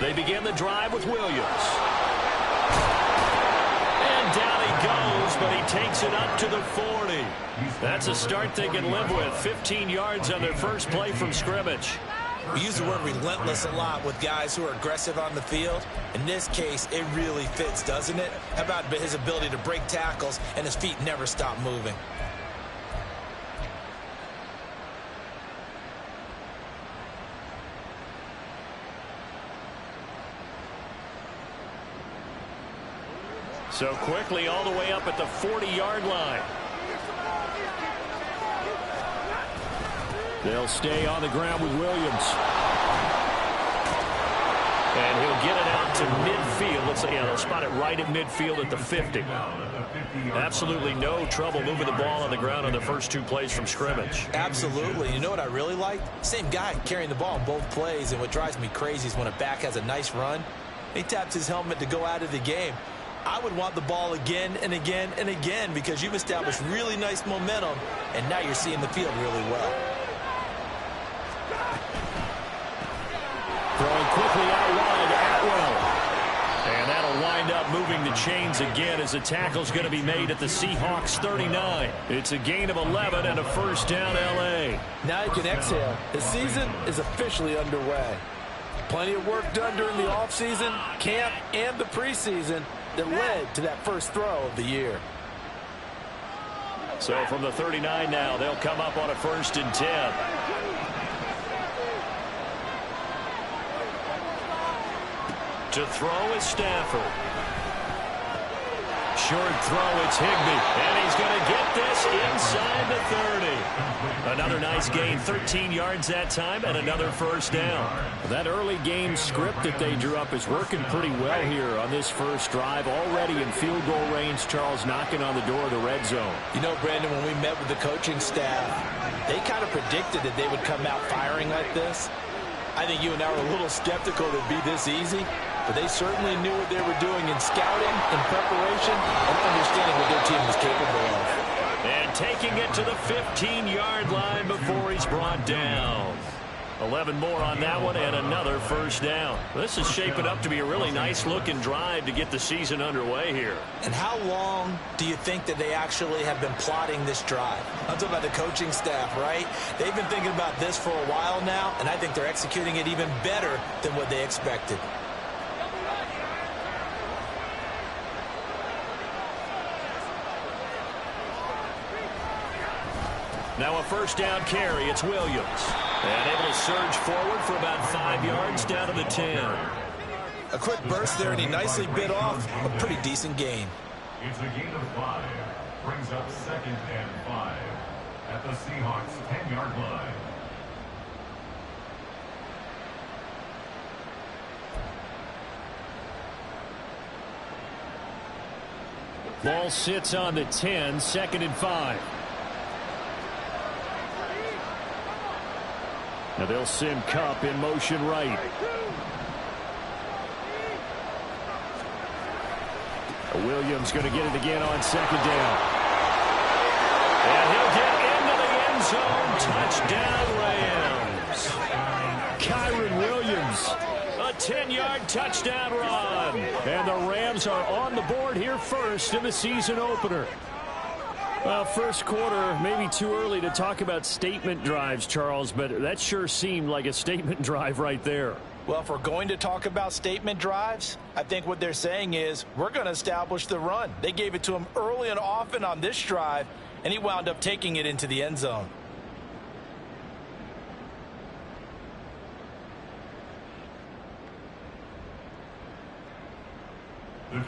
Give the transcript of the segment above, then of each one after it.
They begin the drive with Williams. And down he goes, but he takes it up to the 40. That's a start they can live with. 15 yards on their first play from scrimmage. We use the word relentless a lot with guys who are aggressive on the field. In this case, it really fits, doesn't it? How about his ability to break tackles and his feet never stop moving? So quickly all the way up at the 40-yard line. They'll stay on the ground with Williams. And he'll get it out to midfield. Let's say, they'll spot it right at midfield at the 50. Absolutely no trouble moving the ball on the ground on the first two plays from scrimmage. Absolutely. You know what I really like? Same guy carrying the ball in both plays, and what drives me crazy is when a back has a nice run, he taps his helmet to go out of the game. I would want the ball again and again and again because you've established really nice momentum, and now you're seeing the field really well. Throwing quickly out wide, Atwell. And that'll wind up moving the chains again as the tackle's going to be made at the Seahawks 39. It's a gain of 11 and a first down, L.A. Now you can exhale. The season is officially underway. Plenty of work done during the offseason, camp, and the preseason that led to that first throw of the year. So from the 39 now, they'll come up on a 1st and 10. To throw is Stafford. Short throw, it's Higbee. And he's going to get this inside the 30. Another nice gain, 13 yards that time, and another first down. That early game script that they drew up is working pretty well here on this first drive. Already in field goal range, Charles knocking on the door of the red zone. You know, Brandon, when we met with the coaching staff, they kind of predicted that they would come out firing like this. I think you and I were a little skeptical that it'd be this easy. But they certainly knew what they were doing in scouting, in preparation, and understanding what their team was capable of. And taking it to the 15-yard line before he's brought down. 11 more on that one and another first down. This is shaping up to be a really nice-looking drive to get the season underway here. And how long do you think that they actually have been plotting this drive? I'm talking about the coaching staff, right? They've been thinking about this for a while now, and I think they're executing it even better than what they expected. Now a first down carry. It's Williams. And able to surge forward for about 5 yards down to the 10. A quick burst there, and he nicely bit off a pretty decent gain. It's a gain of 5. Brings up 2nd and 5 at the Seahawks 10-yard line. Ball sits on the 10, 2nd and 5. Now they'll send Kupp in motion right. Williams going to get it again on 2nd down. And he'll get into the end zone. Touchdown, Rams. Kyron Williams. A 10-yard touchdown run. And the Rams are on the board here first in the season opener. Well, first quarter, maybe too early to talk about statement drives, Charles, but that sure seemed like a statement drive right there. Well, if we're going to talk about statement drives, I think what they're saying is we're going to establish the run. They gave it to him early and often on this drive, and he wound up taking it into the end zone.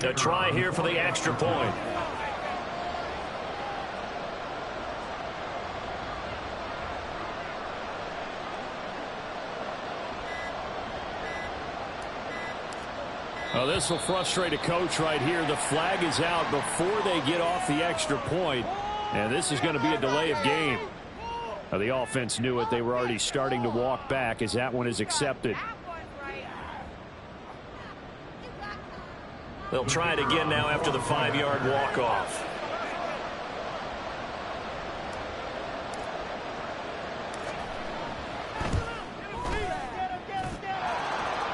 A try here for the extra point. Well, this will frustrate a coach right here. The flag is out before they get off the extra point, and this is going to be a delay of game. Now, the offense knew it. They were already starting to walk back as that one is accepted. They'll try it again now after the 5-yard walk-off.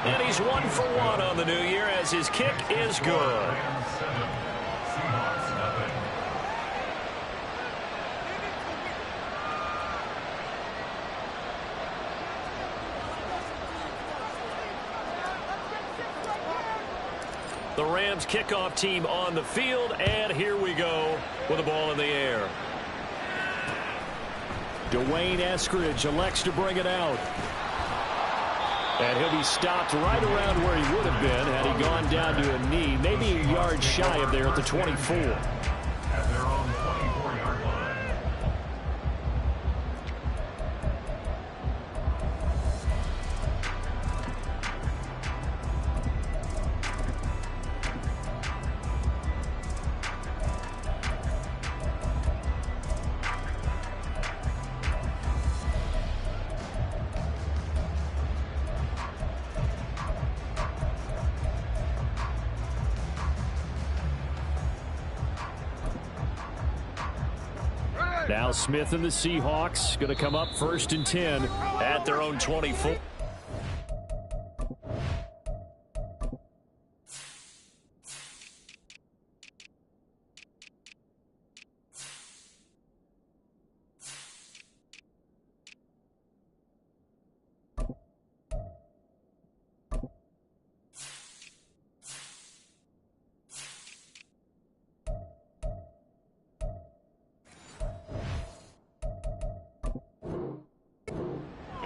And he's 1 for 1 on the new year as his kick is good. The Rams kickoff team on the field, and here we go with the ball in the air. Dwayne Eskridge elects to bring it out. And he'll be stopped right around where he would have been had he gone down to a knee, maybe a yard shy of there at the 24. At their own 24-yard line. Now Smith and the Seahawks going to come up 1st and 10 at their own 24.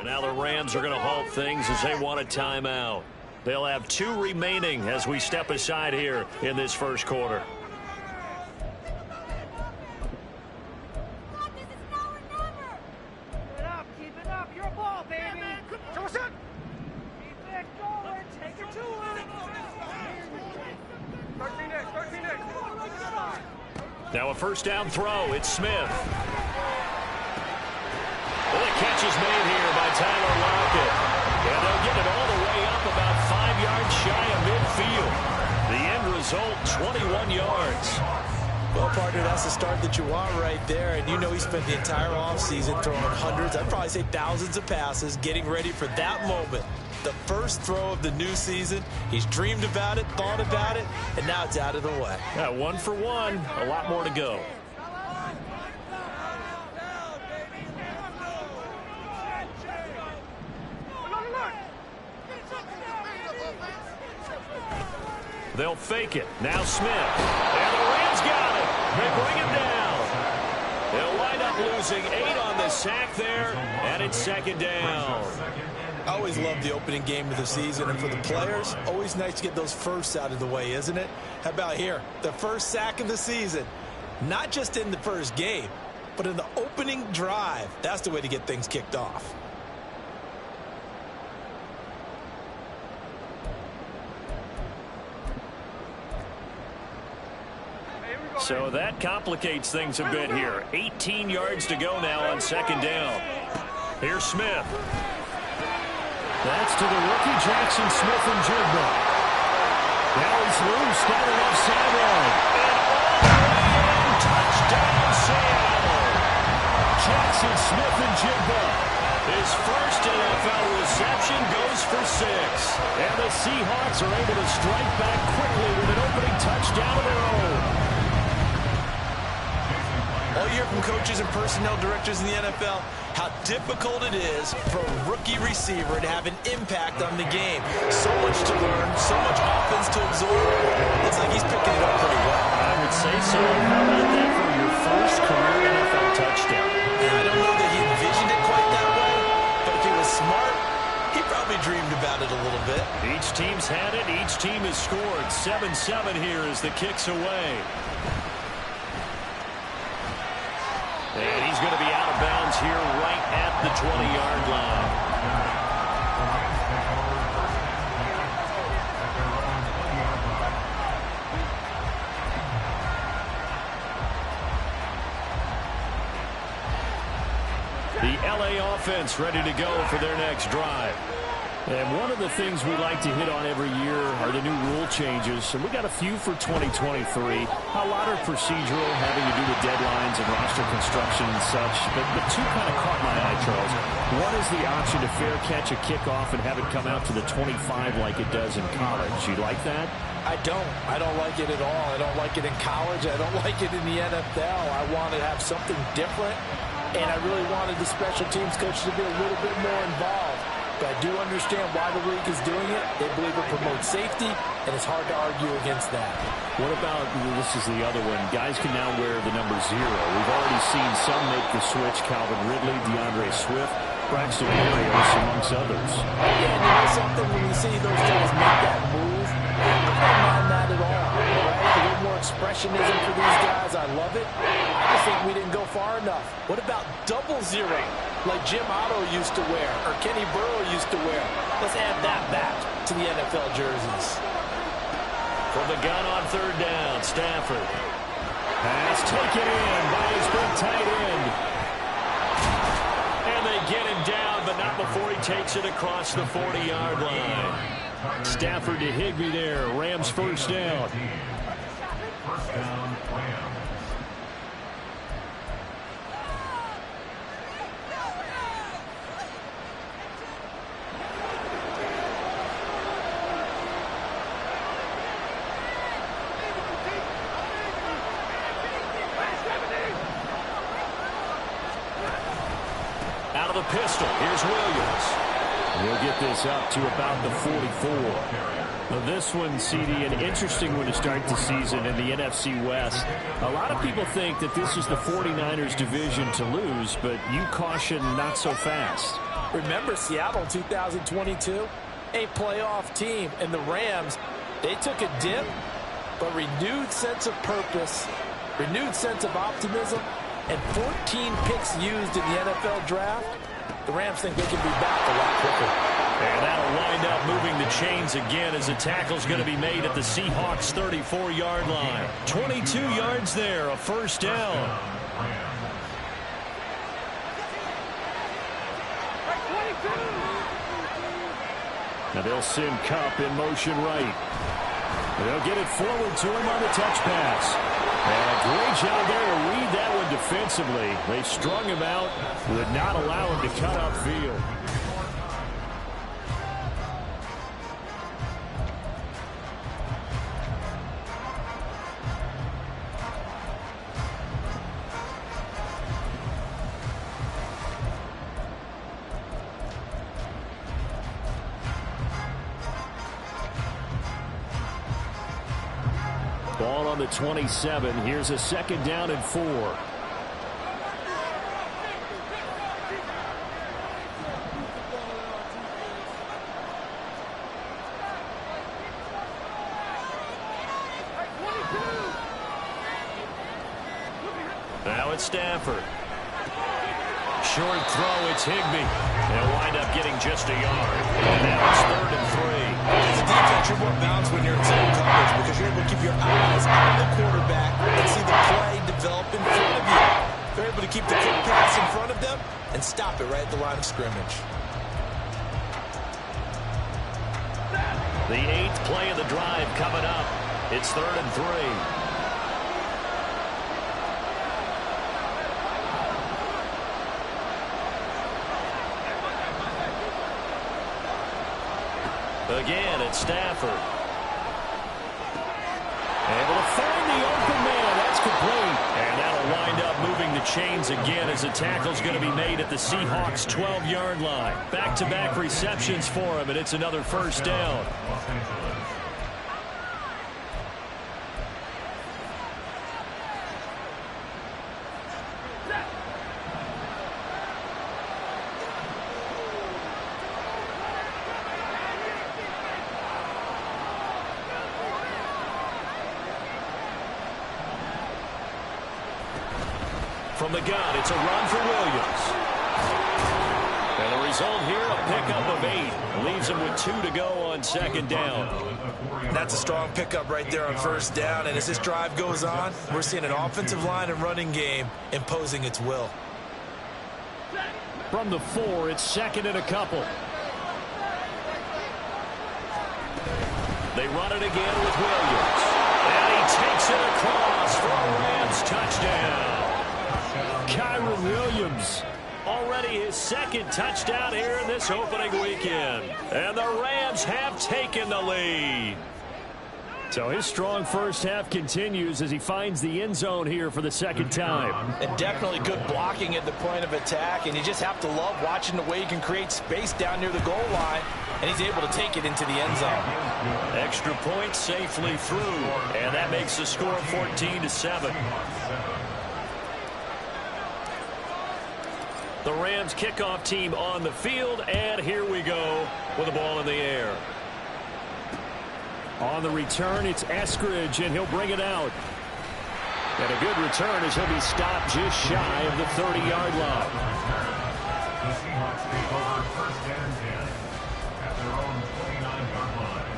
Now the Rams are going to halt things as they want a timeout. They'll have 2 remaining as we step aside here in this first quarter. Keep it up, keep it up. Your ball, baby. Keep it going. Take it to him. 13 Now a first down throw. It's Smith. Well, the catch is made here by Tyler Lockett. And they'll get it all the way up about 5 yards shy of midfield. The end result, 21 yards. Well, partner, that's the start that you want right there. And you know he spent the entire offseason throwing hundreds, I'd probably say thousands of passes, getting ready for that moment. The first throw of the new season. He's dreamed about it, thought about it, and now it's out of the way. Yeah, 1 for 1. A lot more to go. They'll fake it. Now Smith. And the Rams got it. They bring him down. They'll wind up losing 8 on the sack there, and it's 2nd down. I always love the opening game of the season, and for the players, always nice to get those firsts out of the way, isn't it? How about here? The first sack of the season. Not just in the first game, but in the opening drive. That's the way to get things kicked off. So that complicates things a bit here. 18 yards to go now on 2nd down. Here's Smith. That's to the rookie Jackson Smith-Njigba. Now he's loose down the left sideline. And touchdown Seattle. Jackson Smith-Njigba. His first NFL reception goes for 6. And the Seahawks are able to strike back quickly with an opening touchdown of their own. All year from coaches and personnel directors in the NFL, how difficult it is for a rookie receiver to have an impact on the game. So much to learn, so much offense to absorb. It's like he's picking it up pretty well. I would say so. How about that for your first career NFL touchdown? I don't know that he envisioned it quite that way, but if he was smart, he probably dreamed about it a little bit. Each team's had it. Each team has scored. 7-7 here as the kick's away. And he's going to be out of bounds here right at the 20-yard line. The LA offense ready to go for their next drive. And one of the things we like to hit on every year are the new rule changes. And we got a few for 2023. A lot are procedural, having to do with deadlines and roster construction and such. But two kind of caught my eye, Charles. One is the option to fair catch a kickoff and have it come out to the 25 like it does in college. You like that? I don't. I don't like it at all. I don't like it in college. I don't like it in the NFL. I want to have something different. And I really wanted the special teams coach to be a little bit more involved. But I do understand why the league is doing it. They believe it promotes safety, and it's hard to argue against that. What about, this is the other one, guys can now wear the number 0. We've already seen some make the switch, Calvin Ridley, DeAndre Swift, Braxton Berrios, amongst others. Yeah, and you know something, when you see those guys make that move, I don't mind that at all. Right? A little more expressionism for these guys. I love it. I just think we didn't go far enough. What about 00, like Jim Otto used to wear, or Kenny Burrow used to wear? Let's add that back to the NFL jerseys. From the gun on 3rd down, Stafford. Pass taken in by his big tight end. And they get him down, but not before he takes it across the 40-yard line. Stafford to Higbee there. Rams first down. First down, Rams. Out of the pistol, here's Williams. He'll get this up to about the 44. Now this one, CD, an interesting one to start the season in the NFC West. A lot of people think that this is the 49ers division to lose, but you caution not so fast. Remember Seattle 2022? A playoff team, and the Rams, they took a dip, but renewed sense of purpose, renewed sense of optimism, and 14 picks used in the NFL draft. The Rams think they can be back a lot quicker. And that'll wind up moving the chains again as the tackle's going to be made at the Seahawks' 34-yard line. 22 yards there, a first down. Now they'll send Kupp in motion right. They'll get it forward to him on the touch pass. And a great job there to read that one defensively. They strung him out, would not allow him to cut upfield. Ball on the 27. Here's a 2nd down and 4. Now it's Stafford. Short throw, it's Higbee. They'll wind up getting just a yard. And now it's 3rd and 3. As a defense, you're more balanced when you're in zone coverage because you're able to keep your eyes on the quarterback and see the play develop in front of you. They're able to keep the quick pass in front of them and stop it right at the line of scrimmage. The 8th play of the drive coming up. It's 3rd and 3. Again, it's Stafford. Able to find the open man. That's complete. And that'll wind up moving the chains again as the tackle's going to be made at the Seahawks' 12-yard line. Back-to-back receptions for him, and it's another first down. From the gun, it's a run for Williams. And the result here, a pickup of 8. Leaves him with 2 to go on 2nd down. That's a strong pickup right there on 1st down. And as this drive goes on, we're seeing an offensive line and running game imposing its will. From the 4, it's 2nd and a couple. They run it again with Williams. And he takes it across for a Rams touchdown. Kyren Williams, already his second touchdown here in this opening weekend. And the Rams have taken the lead. So his strong first half continues as he finds the end zone here for the second time. And definitely good blocking at the point of attack, and you just have to love watching the way he can create space down near the goal line, and he's able to take it into the end zone. Extra point safely through, and that makes the score 14-7. The Rams kickoff team on the field, and here we go with the ball in the air. On the return, it's Eskridge, and he'll bring it out. And a good return as he'll be stopped just shy of the 30-yard line. The Seahawks take over first and 10 at their own 29-yard line.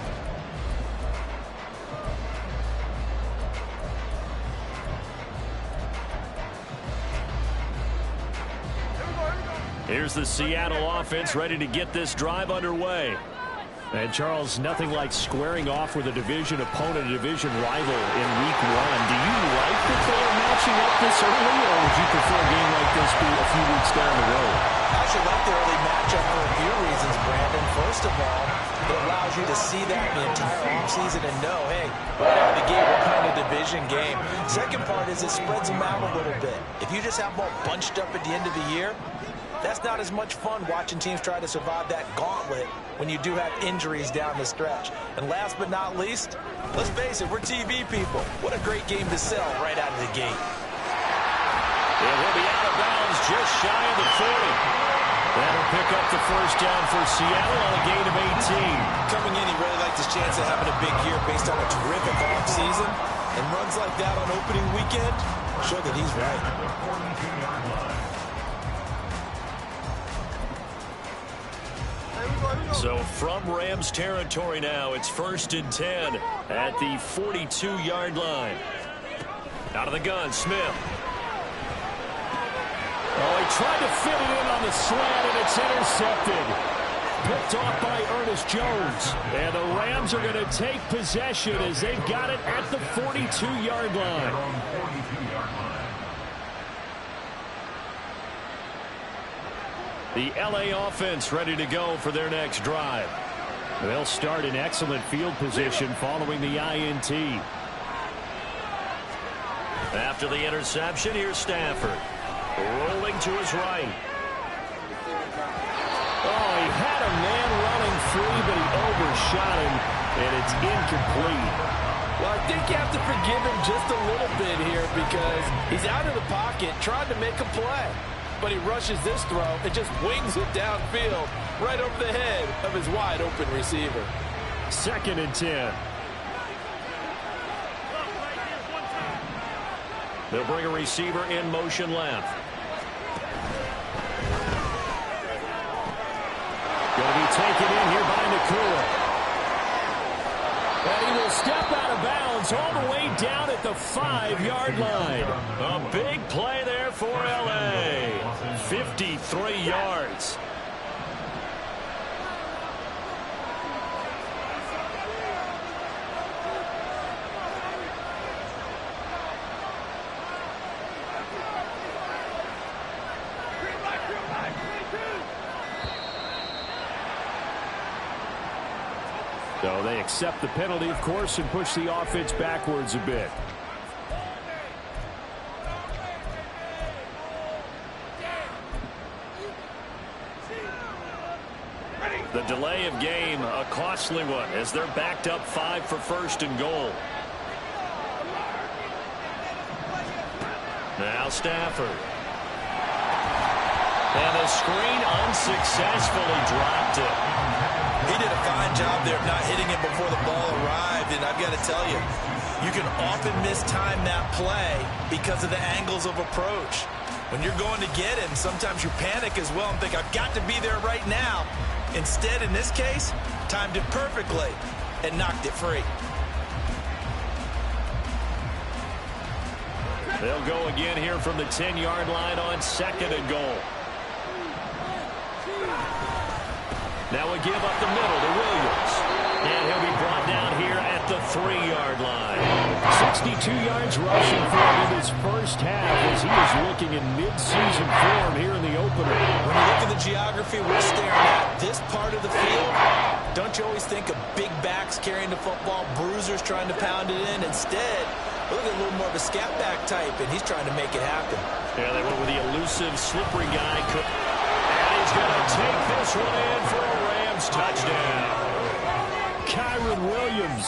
Here's the Seattle offense ready to get this drive underway. And, Charles, nothing like squaring off with a division opponent, a division rival in week one. Do you like that they are matching up this early, or would you prefer a game like this be a few weeks down the road? I actually like the early matchup for a few reasons, Brandon. First of all, it allows you to see that in the entire offseason and know, hey, right out of the gate, we're playing a division game. Second part is it spreads them out a little bit. If you just have them all bunched up at the end of the year, that's not as much fun watching teams try to survive that gauntlet when you do have injuries down the stretch. And last but not least, let's face it, we're TV people. What a great game to sell right out of the gate. It will be out of bounds just shy of the 40. That'll pick up the first down for Seattle on a gain of 18. Coming in, he really liked his chance of having a big year based on a terrific offseason. And runs like that on opening weekend show that he's right. So from Rams territory now, it's 1st and 10 at the 42-yard line. Out of the gun, Smith. Oh, he tried to fit it in on the slant, and it's intercepted. Picked off by Ernest Jones. And the Rams are going to take possession as they've got it at the 42-yard line. The LA offense ready to go for their next drive. They'll start in excellent field position following the INT. After the interception, here's Stafford. Rolling to his right. Oh, he had a man running free, but he overshot him, and it's incomplete. Well, I think you have to forgive him just a little bit here because he's out of the pocket trying to make a play. But he rushes this throw and just wings it downfield right over the head of his wide-open receiver. 2nd and 10. They'll bring a receiver in motion left. Going to be taken in here by Nakua. And he will step out of bounds all the way down at the 5-yard line. A big play there for LA. 53 yards. So they accept the penalty, of course, and push the offense backwards a bit. The delay of game, a costly one, as they're backed up 5 for 1st and goal. Now Stafford. And the screen unsuccessfully dropped it. He did a fine job there of not hitting it before the ball arrived, and I've got to tell you, you can often mistime that play because of the angles of approach. When you're going to get him, sometimes you panic as well and think, I've got to be there right now. Instead, in this case, timed it perfectly and knocked it free. They'll go again here from the 10-yard line on 2nd and goal. Now we give up the middle to Williams. And he'll be brought down here 3-yard line. 62 yards rushing for him in his first half as he is looking in mid-season form here in the opener. When you look at the geography we're staring at, this part of the field, don't you always think of big backs carrying the football, bruisers trying to pound it in? Instead, look at a little more of a scat back type, and he's trying to make it happen. Yeah, they went with the elusive, slippery guy. And he's going to take this one in for a Rams touchdown. Kyren Williams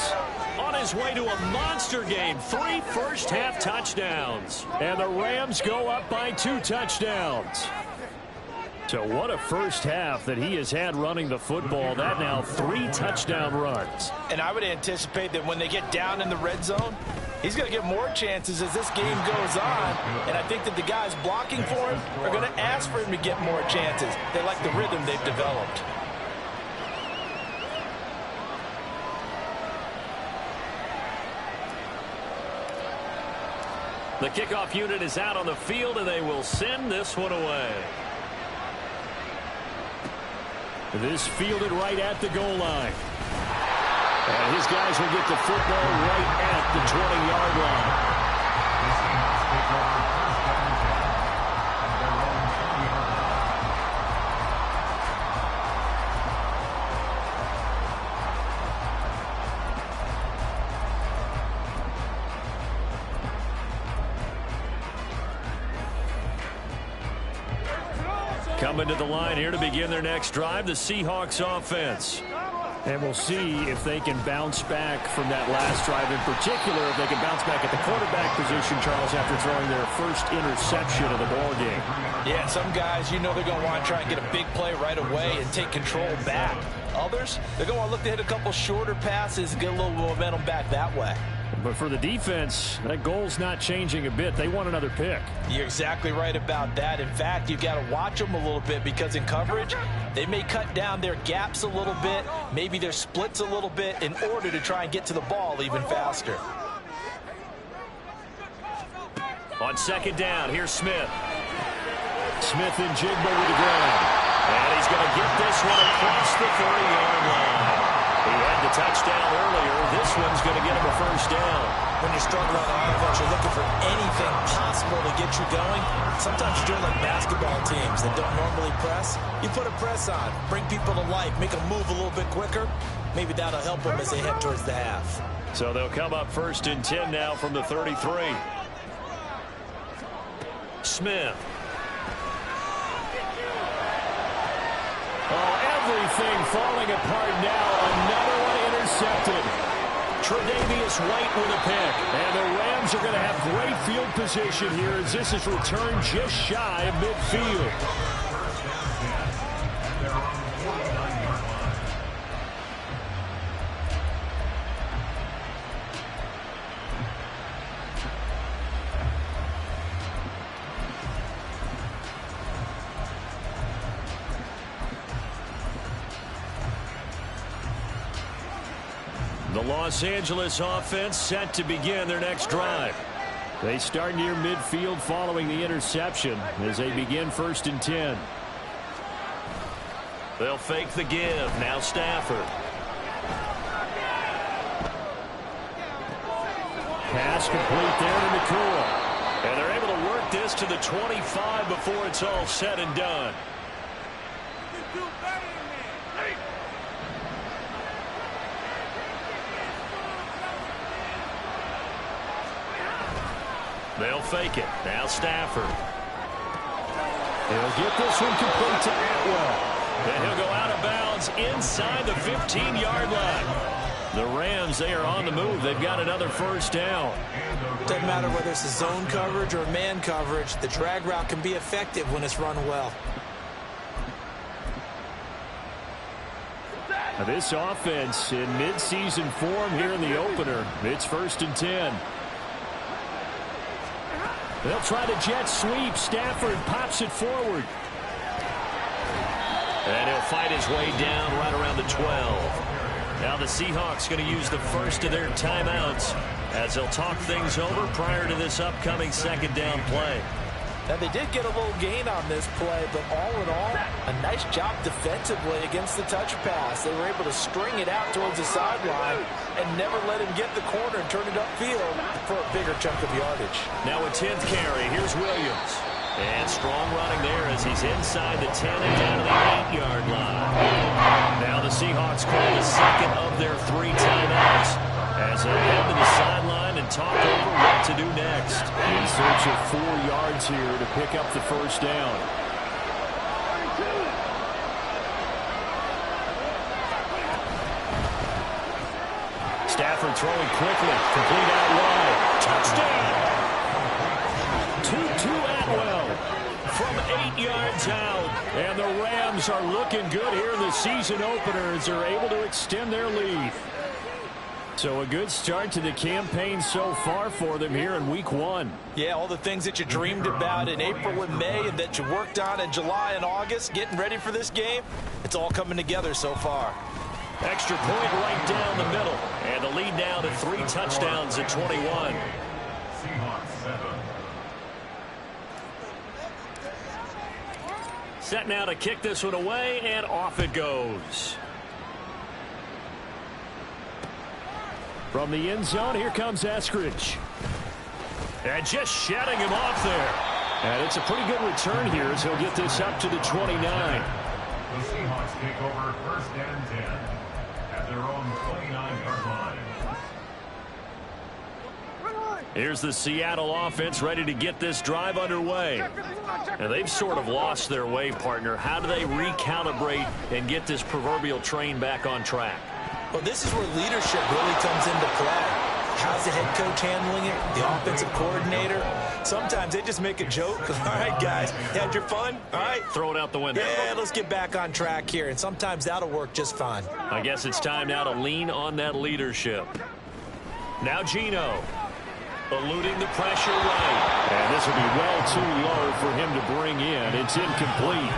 on his way to a monster game. 3 first-half touchdowns. And the Rams go up by 2 touchdowns. So what a first half that he has had running the football. That now 3 touchdown runs. And I would anticipate that when they get down in the red zone, he's going to get more chances as this game goes on. And I think that the guys blocking for him are going to ask for him to get more chances. They like the rhythm they've developed. The kickoff unit is out on the field, and they will send this one away. This fielded right at the goal line. And his guys will get the football right at the 20-yard line. Coming to the line here to begin their next drive, the Seahawks offense. And we'll see if they can bounce back from that last drive, in particular, if they can bounce back at the quarterback position, Charles, after throwing their first interception of the ball game. Yeah, some guys, you know they're going to want to try and get a big play right away and take control back. Others, they're going to want to look to hit a couple shorter passes and get a little momentum back that way. But for the defense, that goal's not changing a bit. They want another pick. You're exactly right about that. In fact, you've got to watch them a little bit because in coverage, they may cut down their gaps a little bit, maybe their splits a little bit in order to try and get to the ball even faster. On second down, here's Smith. Smith and Jigba with the ground. And he's going to get this one across the 30-yard line. He had the touchdown earlier. This one's going to get him a first down. When you're struggling on offense, you're looking for anything possible to get you going. Sometimes you're doing like basketball teams that don't normally press. You put a press on, bring people to life, make them move a little bit quicker. Maybe that'll help them as they head towards the half. So they'll come up 1st and 10 now from the 33. Smith. Oh, everything falling apart now. Another one intercepted. Tre'Davious White with a pick. And the Rams are going to have great field position here as this is returned just shy of midfield. The Los Angeles offense set to begin their next drive. They start near midfield following the interception as they begin 1st and 10. They'll fake the give. Now Stafford. Pass complete there to McCool. And they're able to work this to the 25 before it's all said and done. They'll fake it. Now Stafford. He'll get this one complete to Atwell. And he'll go out of bounds inside the 15-yard line. The Rams, they are on the move. They've got another first down. Doesn't matter whether it's a zone coverage or man coverage. The drag route can be effective when it's run well. Now this offense in midseason form here in the opener. It's 1st and 10. They'll try to jet sweep. Stafford pops it forward. And he'll fight his way down right around the 12. Now the Seahawks going to use the first of their timeouts as they'll talk things over prior to this upcoming 2nd down play. Now, they did get a little gain on this play, but all in all, a nice job defensively against the touch pass. They were able to string it out towards the sideline and never let him get the corner and turn it upfield for a bigger chunk of yardage. Now a 10th carry. Here's Williams. And strong running there as he's inside the 10 and down to the 8-yard line. Now the Seahawks call the second of their 3 timeouts as they head to the sideline and talk over what to do next. In search of 4 yards here to pick up the first down. Stafford throwing quickly. Complete out wide. Touchdown! Tutu Atwell from 8 yards out. And the Rams are looking good here in the season opener as they're able to extend their lead. So a good start to the campaign so far for them here in week 1. Yeah, all the things that you dreamed about in April and May and that you worked on in July and August, getting ready for this game, it's all coming together so far. Extra point right down the middle. And the lead now to 3 touchdowns at 21. Seahawks 7. Set now to kick this one away, and off it goes. From the end zone, here comes Eskridge. And just shutting him off there. And it's a pretty good return here as he'll get this up to the 29. The Seahawks take over 1st and 10 at their own 29-yard line. Here's the Seattle offense ready to get this drive underway. And they've sort of lost their way, partner. How do they recalibrate and get this proverbial train back on track? Well, this is where leadership really comes into play. How's the head coach handling it? The offensive coordinator? Sometimes they just make a joke. All right, guys, had your fun? All right. Throw it out the window. Yeah, let's get back on track here. And sometimes that'll work just fine. I guess it's time now to lean on that leadership. Now Geno. Eluding the pressure right. And this will be well too low for him to bring in. It's incomplete.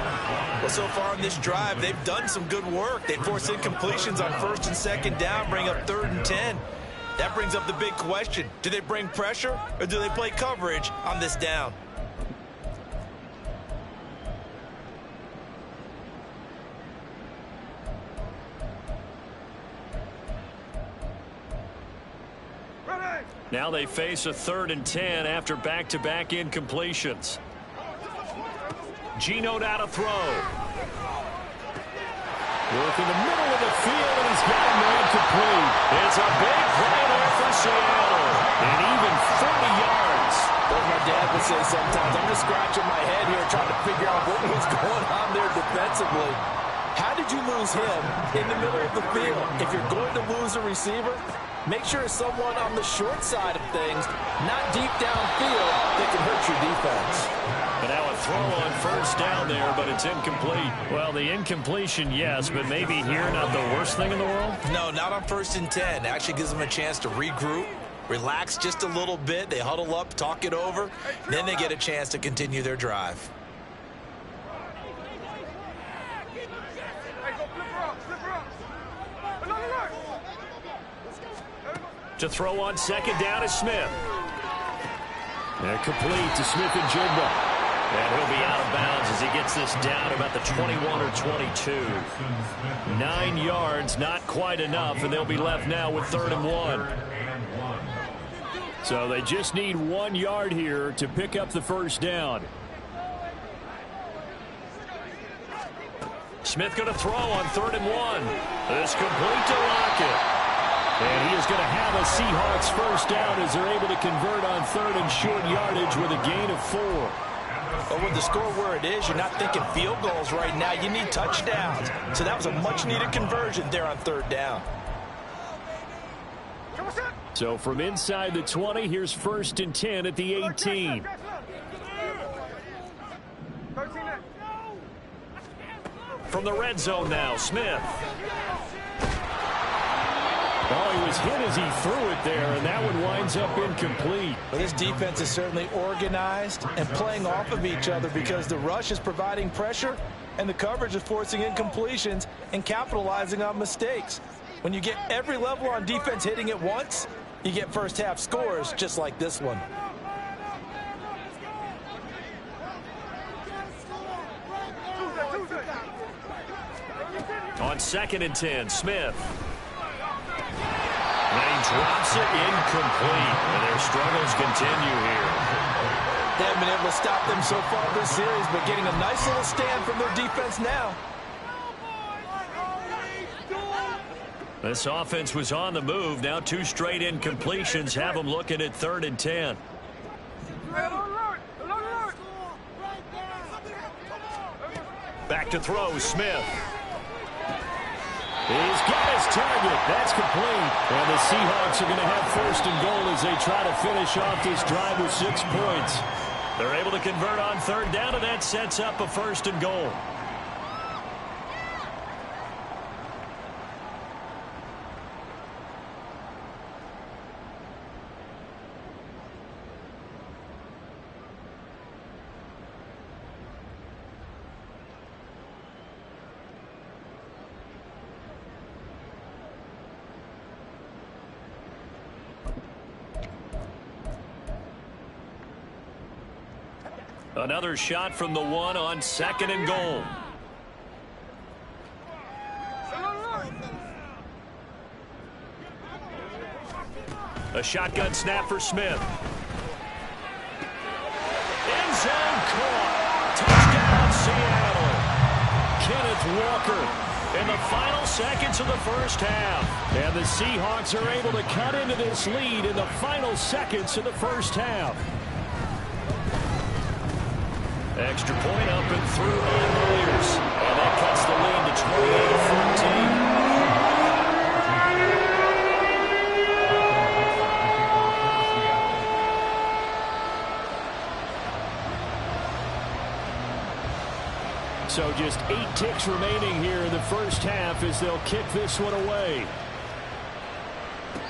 Well, so far on this drive, they've done some good work. They force incompletions on 1st and 2nd down, bring up 3rd and 10. That brings up the big question. Do they bring pressure or do they play coverage on this down? Now they face a 3rd and 10 after back-to-back incompletions. Geno now to throw. Work in the middle of the field, and he's got a man complete. It's a big play there for Seattle. And even 40 yards. Like my dad would say sometimes, I'm just scratching my head here trying to figure out what was going on there defensively. How did you lose him in the middle of the field? If you're going to lose a receiver, make sure it's someone on the short side of things, not deep downfield, that can hurt your defense. But now a throw on 1st down there, but it's incomplete. Well, the incompletion, yes, but maybe here not the worst thing in the world? No, not on 1st and 10. Actually gives them a chance to regroup, relax just a little bit. They huddle up, talk it over. Then they get a chance to continue their drive. To throw on 2nd down is Smith. And complete to Smith and Jigba. And he'll be out of bounds as he gets this down about the 21 or 22. 9 yards, not quite enough, and they'll be left now with 3rd and 1. So they just need 1 yard here to pick up the first down. Smith going to throw on 3rd and 1. It's complete to Lockett. And he is going to have a Seahawks first down as they're able to convert on 3rd and short yardage with a gain of 4. But with the score where it is, you're not thinking field goals right now. You need touchdowns. So that was a much-needed conversion there on 3rd down. So from inside the 20, here's 1st and 10 at the 18. From the red zone now, Smith. Oh, he was hit as he threw it there, and that one winds up incomplete. Well, this defense is certainly organized and playing off of each other because the rush is providing pressure and the coverage is forcing incompletions and capitalizing on mistakes. When you get every level on defense hitting at once, you get first half scores just like this one. On 2nd and 10, Smith. And he drops it incomplete. And their struggles continue here. They haven't been able to stop them so far this series, but getting a nice little stand from their defense now. This offense was on the move. Now 2 straight incompletions have them looking at 3rd and 10. Back to throw, Smith. He's got his target. That's complete. And the Seahawks are going to have 1st and goal as they try to finish off this drive with 6 points. They're able to convert on 3rd down, and that sets up a 1st and goal. Another shot from the 1 on 2nd and goal. A shotgun snap for Smith. End zone caught. Touchdown, Seattle. Kenneth Walker in the final seconds of the first half. And the Seahawks are able to cut into this lead in the final seconds of the first half. Extra point up and through by Warriors. And that cuts the lead to 28-14. So just 8 ticks remaining here in the first half as they'll kick this one away.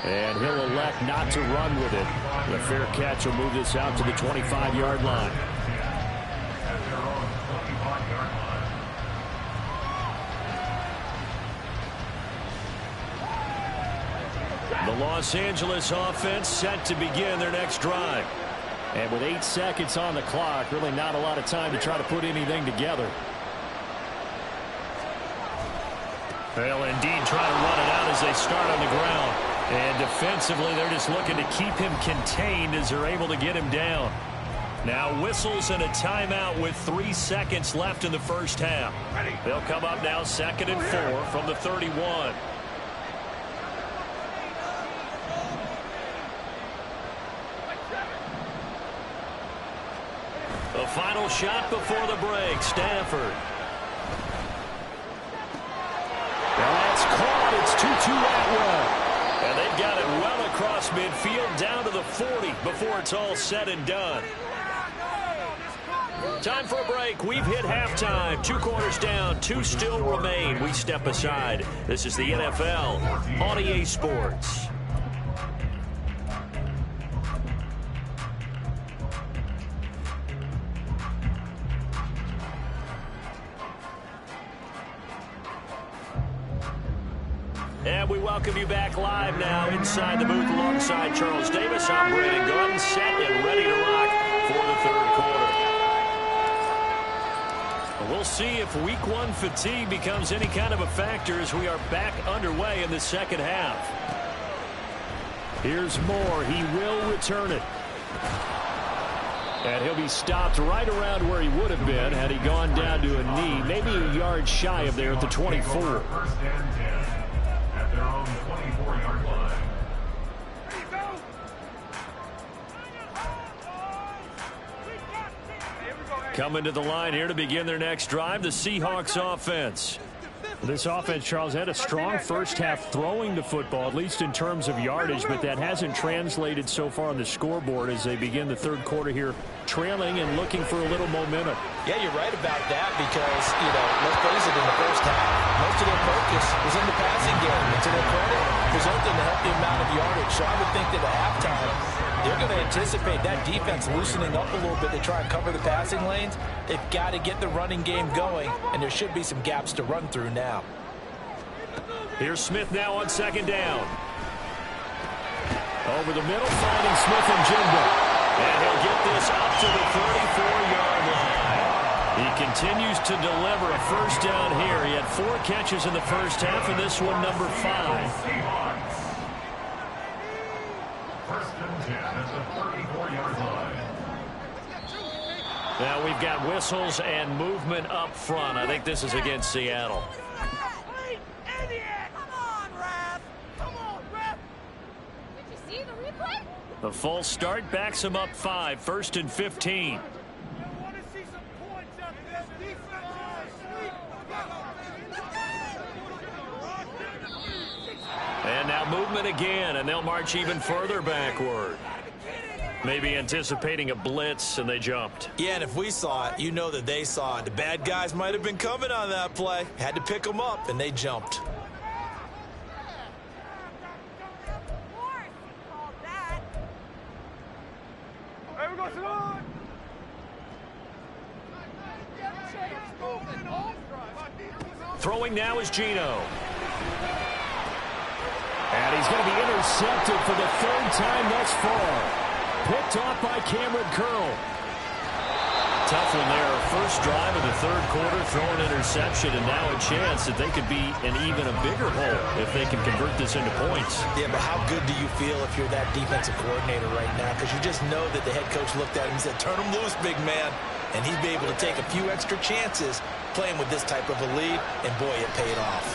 And he'll elect not to run with it. The fair catch will move this out to the 25-yard line. The Los Angeles offense set to begin their next drive. And with 8 seconds on the clock, really not a lot of time to try to put anything together. They'll indeed try to run it out as they start on the ground. And defensively, they're just looking to keep him contained as they're able to get him down. Now whistles and a timeout with 3 seconds left in the first half. They'll come up now 2nd and 4 from the 31. The final shot before the break, Stafford. Well, that's caught. It's Tutu Atwell. And they've got it well across midfield down to the 40 before it's all said and done. Time for a break. We've hit halftime. 2 quarters down. 2 still remain. We step aside. This is the NFL on EA Sports. And we welcome you back live now inside the booth alongside Charles Davis. I'm Brandon Gordon, set and ready to rock for the 3rd quarter. We'll see if Week 1 fatigue becomes any kind of a factor as we are back underway in the second half. Here's Moore. He will return it. And he'll be stopped right around where he would have been had he gone down to a knee, maybe a yard shy of there at the 24. Their own 24-yard line. Coming to the line here to begin their next drive, the Seahawks offense. This offense, Charles, had a strong first half throwing the football, at least in terms of yardage, but that hasn't translated so far on the scoreboard as they begin the 3rd quarter here, trailing and looking for a little momentum. Yeah, you're right about that because, let's face it, in the first half, most of their focus was in the passing game. And to their credit, resulting in a healthy amount of yardage. So I would think that at halftime, they're going to anticipate that defense loosening up a little bit to try and cover the passing lanes. They've got to get the running game going, and there should be some gaps to run through now. Here's Smith now on 2nd down. Over the middle, finding Smith and Jimbo. And he'll get this up to the 34-yard line. He continues to deliver a first down here. He had 4 catches in the first half, and this one number 5. First and 10 at the 34-yard line. Now we've got whistles and movement up front. I think this is against Seattle. The full start backs him up 5. First and 15. And now movement again, and they'll march even further backward. Maybe anticipating a blitz, and they jumped. Yeah, and if we saw it, you know that they saw it. The bad guys might have been coming on that play. Had to pick them up, and they jumped. Throwing now is Geno. And he's going to be intercepted for the 3rd time thus far. Picked off by Cameron Curl. Tough one there. First drive of the 3rd quarter, throw an interception, and now a chance that they could be in even a bigger hole if they can convert this into points. Yeah, but how good do you feel if you're that defensive coordinator right now? Because you just know that the head coach looked at him and said, turn him loose, big man. And he'd be able to take a few extra chances playing with this type of a lead, and boy, it paid off.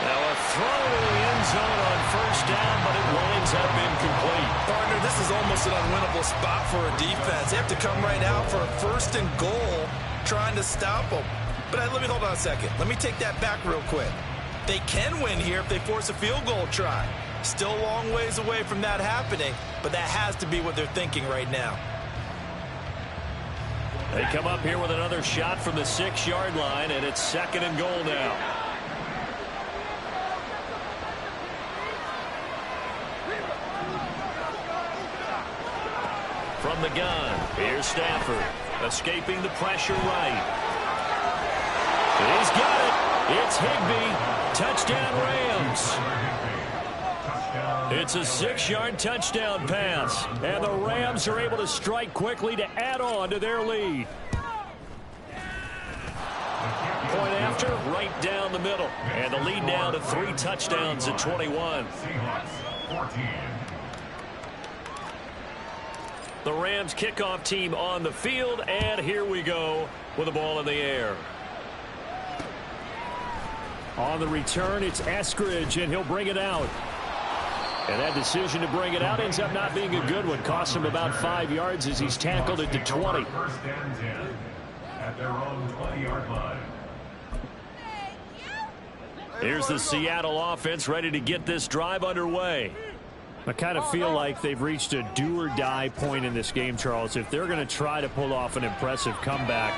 Now a throw to the end zone on first down, but it winds up incomplete. Partner, this is almost an unwinnable spot for a defense. They have to come right out for a 1st and goal trying to stop them. But let me hold on a second. Let me take that back real quick. They can win here if they force a field goal try. Still a long ways away from that happening, but that has to be what they're thinking right now. They come up here with another shot from the 6-yard line, and it's 2nd and goal now. From the gun, here's Stafford, escaping the pressure right. He's got it. It's Higbee. Touchdown, Rams. It's a 6-yard touchdown pass, and the Rams are able to strike quickly to add on to their lead. Point after, right down the middle, and the lead now to 3 touchdowns at 21. The Rams kickoff team on the field, and here we go with the ball in the air. On the return, it's Eskridge, and he'll bring it out. And that decision to bring it out ends up not being a good one. Costs him about 5 yards as he's tackled at the 20. First and 10 at their own 20-yard line. Here's the Seattle offense ready to get this drive underway. I kind of feel like they've reached a do-or-die point in this game, Charles. If they're going to try to pull off an impressive comeback,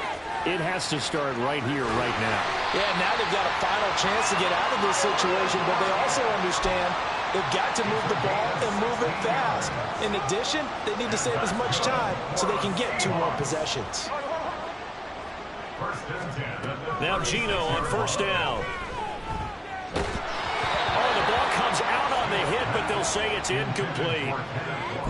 it has to start right here, right now. Yeah, now they've got a final chance to get out of this situation, but they also understand they've got to move the ball and move it fast. In addition, they need to save as much time so they can get 2 more possessions. Now Geno on first down. Oh, the ball comes out on the hit, but they'll say it's incomplete.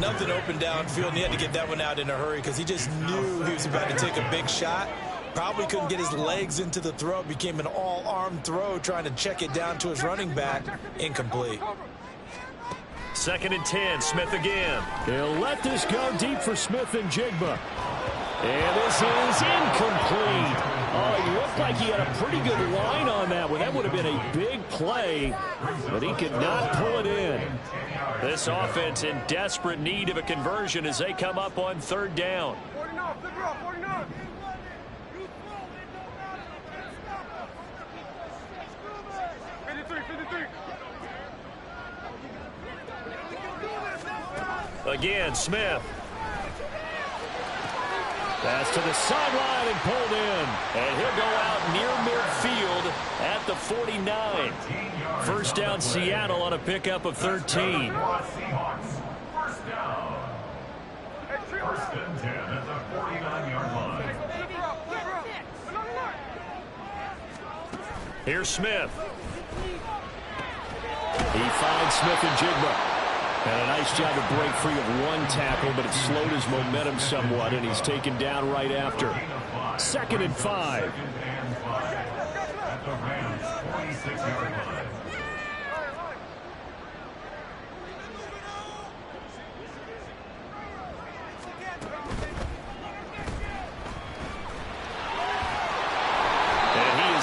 Nothing open downfield, and he had to get that one out in a hurry because he just knew he was about to take a big shot. Probably couldn't get his legs into the throw. Became an all-arm throw trying to check it down to his running back. Incomplete. 2nd and 10, Smith again. He'll let this go deep for Smith and Jigba. And this is incomplete. Oh, he looked like he had a pretty good line on that one. That would have been a big play, but he could not pull it in. This offense in desperate need of a conversion as they come up on 3rd down. Again, Smith. Pass to the sideline and pulled in. And he'll go out near midfield at the 49. First down, Seattle on a pickup of 13. First down. First and 10 at the 49-yard line. Here's Smith. He finds Smith and Jigba. And a nice job to break free of 1 tackle, but it slowed his momentum somewhat, and he's taken down right after. 2nd and 5. Second and 5 at the Rams' 46-yard line.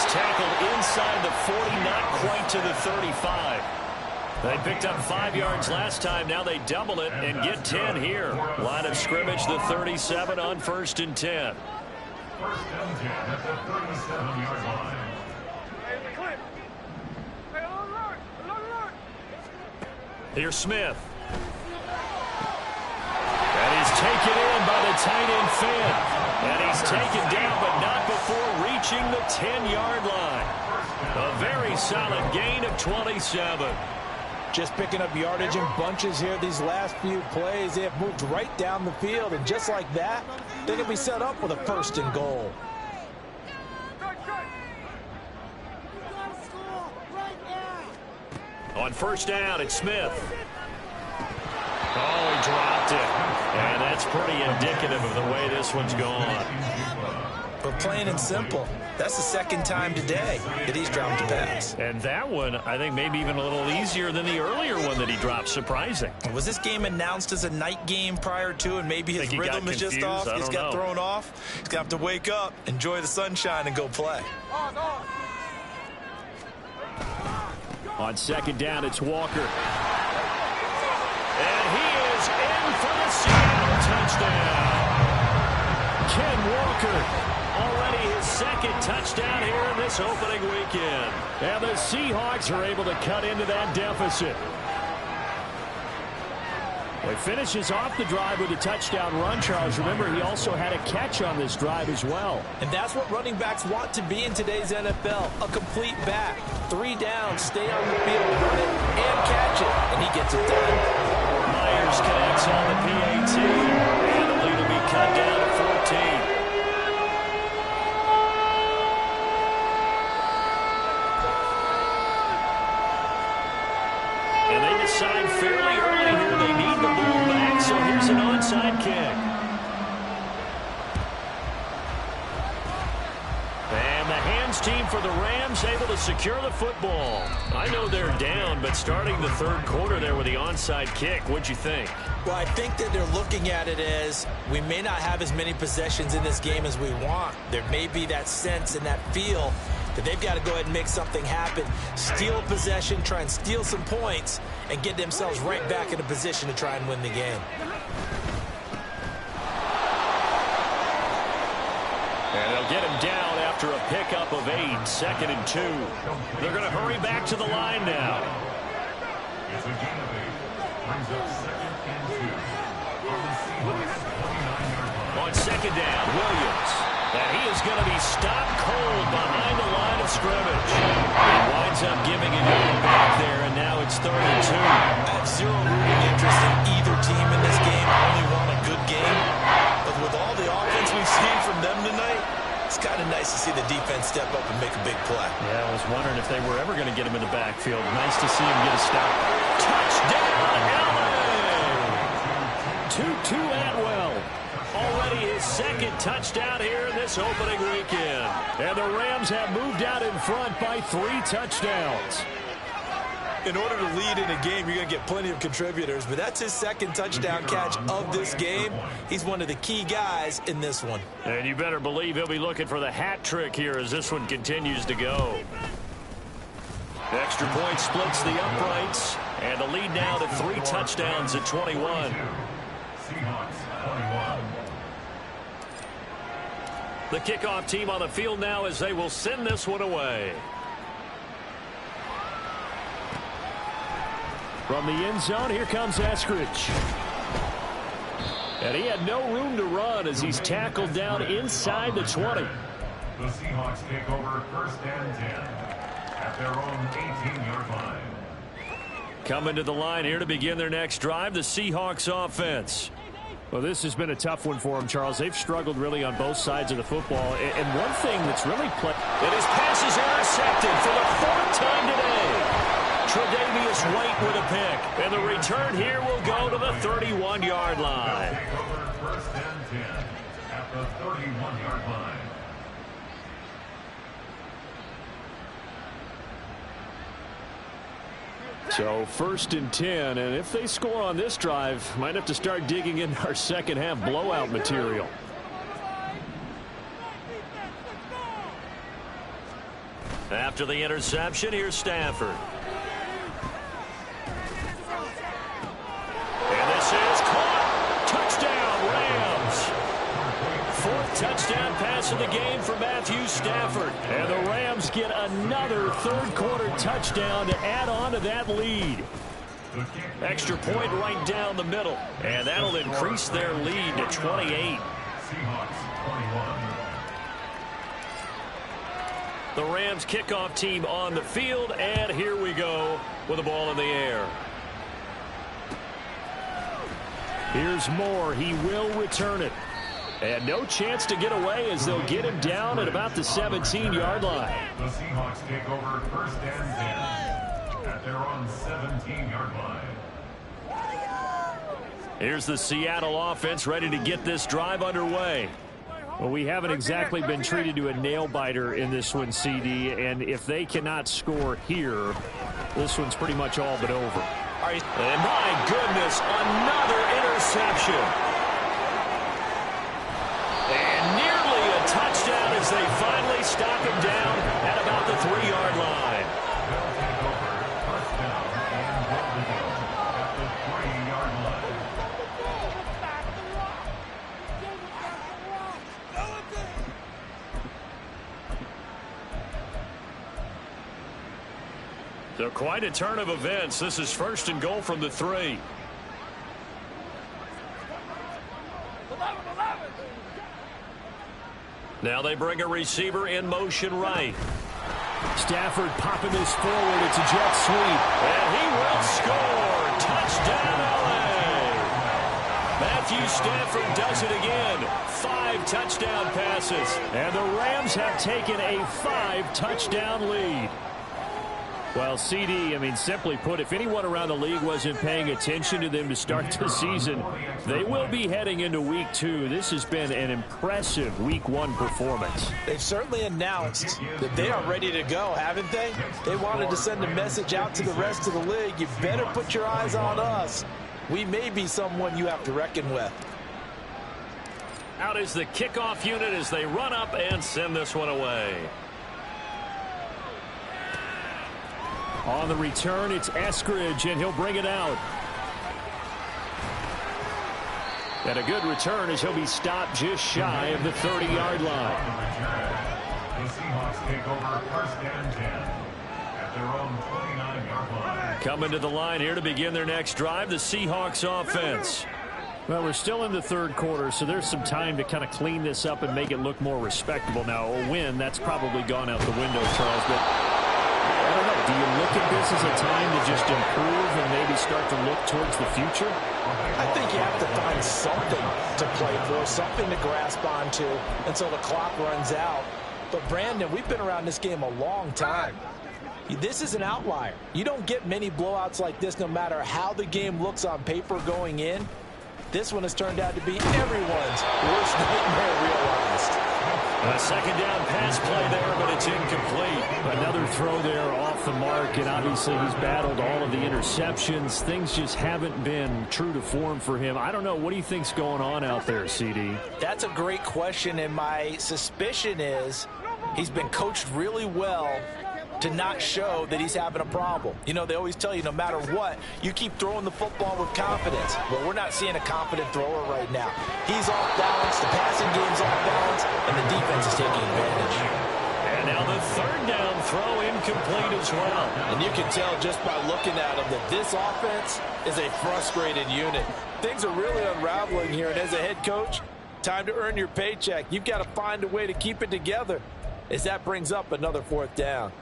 Tackled inside the 40, not quite to the 35. They picked up 5 yards last time. Now they double it and get 10 here. Line of scrimmage, the 37 on 1st and 10. 1st and 10 at the 37-yard line. Here's Smith. And he's taken in by the tight end Finn. And he's taken down, but not before reaching the 10-yard line. A very solid gain of 27. Just picking up yardage in bunches here these last few plays. They have moved right down the field, and just like that, they can be set up with a 1st and goal. On 1st down, it's Smith. Oh, he dropped it. And that's pretty indicative of the way this one's gone. But plain and simple, that's the 2nd time today that he's dropped a pass. And that one, I think, maybe even a little easier than the earlier one that he dropped. Surprising. Was this game announced as a night game prior to, and maybe his rhythm is just off? He's got thrown off. He's got to wake up, enjoy the sunshine, and go play. On 2nd down, it's Walker. And he is in for the Seattle touchdown. Ken Walker, already his 2nd touchdown here in this opening weekend. And the Seahawks are able to cut into that deficit. Well, he finishes off the drive with a touchdown run, Charles. Remember, he also had a catch on this drive as well. And that's what running backs want to be in today's NFL, a complete back. 3 downs, stay on the field, run it, and catch it. And he gets it done. Myers connects on the PAT, and the lead will be cut down to 14. And they decide fairly early here they need the ball back, so here's an onside kick. And the hands team for the Rams able to secure the football. I know they're down, but starting the 3rd quarter there with the onside kick, what'd you think? Well, I think that they're looking at it as we may not have as many possessions in this game as we want. There may be that sense and that feel that they've got to go ahead and make something happen, steal possession, try and steal some points, and get themselves right back in a position to try and win the game. And they'll get him down after a pickup of 8, 2nd and 2. They're going to hurry back to the line now. It's a gain of 8. Brings up 2nd and 2 on the Seahawks' 29-yard line. On 2nd down, Williams. And he is going to be stopped cold behind the line of scrimmage. He winds up giving it back there, and now it's 3rd and 2. I have zero rooting interest in either team in this game. I only want a good game. But with all the offense we've seen from them tonight, it's kind of nice to see the defense step up and make a big play. Yeah, I was wondering if they were ever going to get him in the backfield. Nice to see him get a stop. Touchdown, LA! Tutu Atwell. Already his 2nd touchdown here in this opening weekend. And the Rams have moved out in front by 3 touchdowns. In order to lead in a game, you're going to get plenty of contributors, but that's his 2nd touchdown catch of this game. He's one of the key guys in this one. And you better believe he'll be looking for the hat trick here as this one continues to go. Extra point splits the uprights, and the lead now to 3 touchdowns at 21. Seahawks 21. The kickoff team on the field now as they will send this one away. From the end zone, here comes Eskridge. And he had no room to run as he's tackled down inside the 20. The Seahawks take over 1st and 10 at their own 18-yard line. Coming to the line here to begin their next drive, the Seahawks offense. Well, this has been a tough one for them, Charles. They've struggled really on both sides of the football. And one thing that's really and his pass is intercepted for the 4th time today. Tre'Davious White with a pick. And the return here will go to the 31-yard line. Take over 1st and 10 at the 31-yard line. So 1st and 10, and if they score on this drive, might have to start digging in our second half blowout material. After the interception, here's Stafford. And this is caught. Touchdown, Rams. 4th touchdown pass of the game for Matthew Stafford. And the Rams get another 3rd quarter touchdown to add on to that lead. Extra point right down the middle. And that'll increase their lead to 28. Seahawks 21. The Rams kickoff team on the field, and here we go with the ball in the air. Here's Moore. He will return it. And no chance to get away as they'll get him down at about the 17-yard line. The Seahawks take over 1st and 10 at their own 17-yard line. Here's the Seattle offense ready to get this drive underway. Well, we haven't exactly been treated to a nail-biter in this one, CD, and if they cannot score here, this one's pretty much all but over. And my goodness, another interception. And nearly a touchdown as they finally stop him down at about the 3-yard line. They'll take over 1st down and goal to go at the 3-yard line. So quite a turn of events. This is 1st and goal from the 3. Now they bring a receiver in motion right. Stafford popping this forward. It's a jet sweep. And he will score. Touchdown, LA. Matthew Stafford does it again. 5 touchdown passes. And the Rams have taken a 5-touchdown lead. Well, CD, I mean, simply put, if anyone around the league wasn't paying attention to them to start the season, they will be heading into week 2. This has been an impressive week 1 performance. They've certainly announced that they are ready to go, haven't they? They wanted to send a message out to the rest of the league. You better put your eyes on us. We may be someone you have to reckon with. Out is the kickoff unit as they run up and send this one away. On the return, it's Eskridge, and he'll bring it out. And a good return as he'll be stopped just shy of the 30-yard line. The Seahawks take over 1st and 10 at their own 29-yard line. Coming to the line here to begin their next drive, the Seahawks offense. Well, we're still in the 3rd quarter, so there's some time to kind of clean this up and make it look more respectable. Now, a win, that's probably gone out the window, Charles, but I don't know. Do you look at this as a time to just improve and maybe start to look towards the future? I think you have to find something to play for, something to grasp onto until the clock runs out. But, Brandon, we've been around this game a long time. This is an outlier. You don't get many blowouts like this no matter how the game looks on paper going in. This one has turned out to be everyone's worst nightmare realized. A 2nd down pass play there, but it's incomplete. Another throw there off the mark, and obviously he's battled all of the interceptions. Things just haven't been true to form for him. I don't know. What do you think's going on out there, CD? That's a great question, and my suspicion is he's been coached really well to not show that he's having a problem. You know, they always tell you no matter what, you keep throwing the football with confidence. But we're not seeing a confident thrower right now. He's off balance, the passing game's off balance, and the defense is taking advantage. And now the 3rd down throw incomplete as well. And you can tell just by looking at him that this offense is a frustrated unit. Things are really unraveling here, and as a head coach, time to earn your paycheck. You've got to find a way to keep it together as that brings up another 4th down.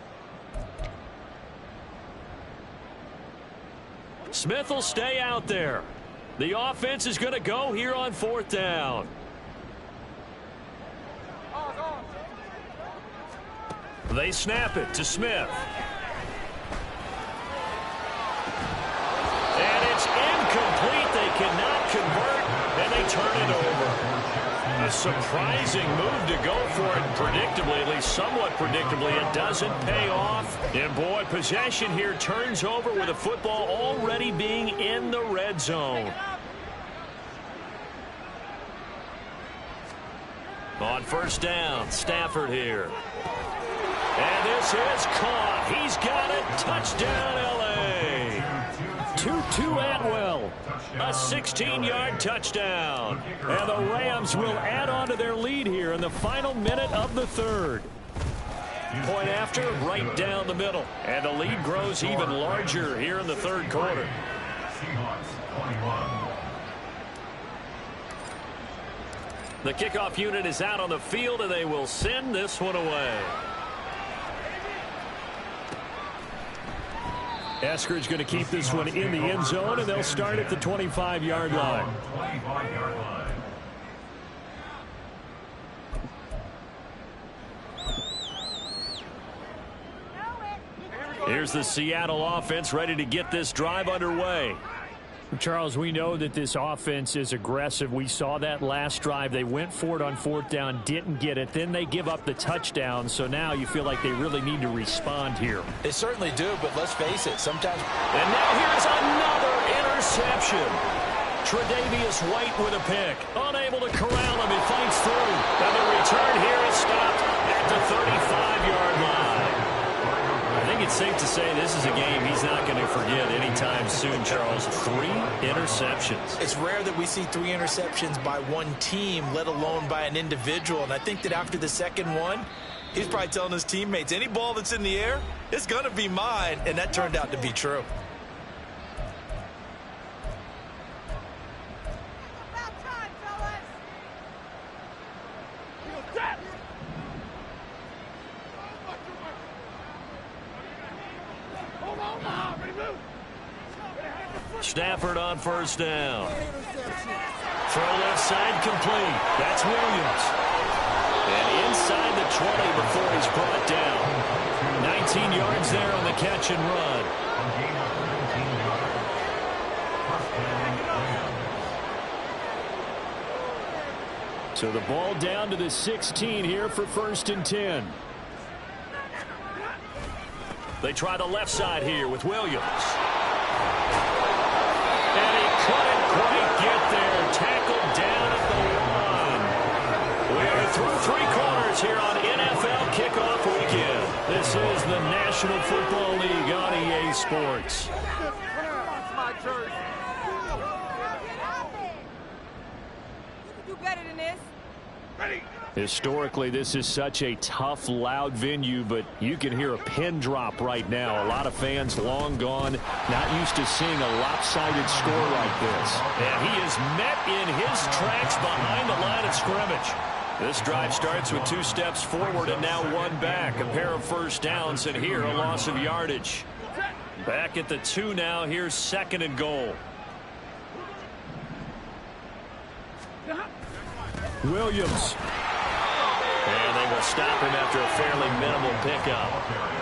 Smith will stay out there. The offense is going to go here on 4th down. They snap it to Smith. And it's incomplete. They cannot convert, and they turn it over. A surprising move to go for it. Predictably, at least somewhat predictably, it doesn't pay off. And boy, possession here turns over with a football already being in the red zone. On first down, Stafford here. And this is caught. He's got it. Touchdown, L.A. Tutu Atwell. A 16-yard touchdown. And the Rams will add on to their lead here in the final minute of the third. Point after, right down the middle. And the lead grows even larger here in the third quarter. The kickoff unit is out on the field, and they will send this one away. Eskridge going to keep this one in the end zone, and they'll start at the 25-yard line. Here's the Seattle offense ready to get this drive underway. Charles, we know that this offense is aggressive. We saw that last drive. They went for it on fourth down, didn't get it. Then they give up the touchdown. So now you feel like they really need to respond here. They certainly do, but let's face it, sometimes. And now here's another interception. Tre'Davious White with a pick. Unable to corral him. He fights through. And the return here is stopped at the 35-yard line. I think it's safe to say this is a game he's not going to forget anytime soon, Charles. 3 interceptions. It's rare that we see 3 interceptions by one team, let alone by an individual. And I think that after the second one, he's probably telling his teammates, any ball that's in the air, it's going to be mine. And that turned out to be true. Stafford on first down. Throw left side complete. That's Williams. And inside the 20 before he's brought down. 19 yards there on the catch and run. So the ball down to the 16 here for 1st and 10. They try the left side here with Williams. And he couldn't quite get there. Tackled down at the 1. We are through 3 quarters here on NFL Kickoff Weekend. This is the National Football League on EA Sports. You do better than this. Historically, this is such a tough, loud venue, but you can hear a pin drop right now. A lot of fans long gone, not used to seeing a lopsided score like this. And he is met in his tracks behind the line of scrimmage. This drive starts with 2 steps forward and now 1 back. A pair of first downs, and here a loss of yardage. Back at the 2 now. Here's 2nd and goal. Williams. And they will stop him after a fairly minimal pickup.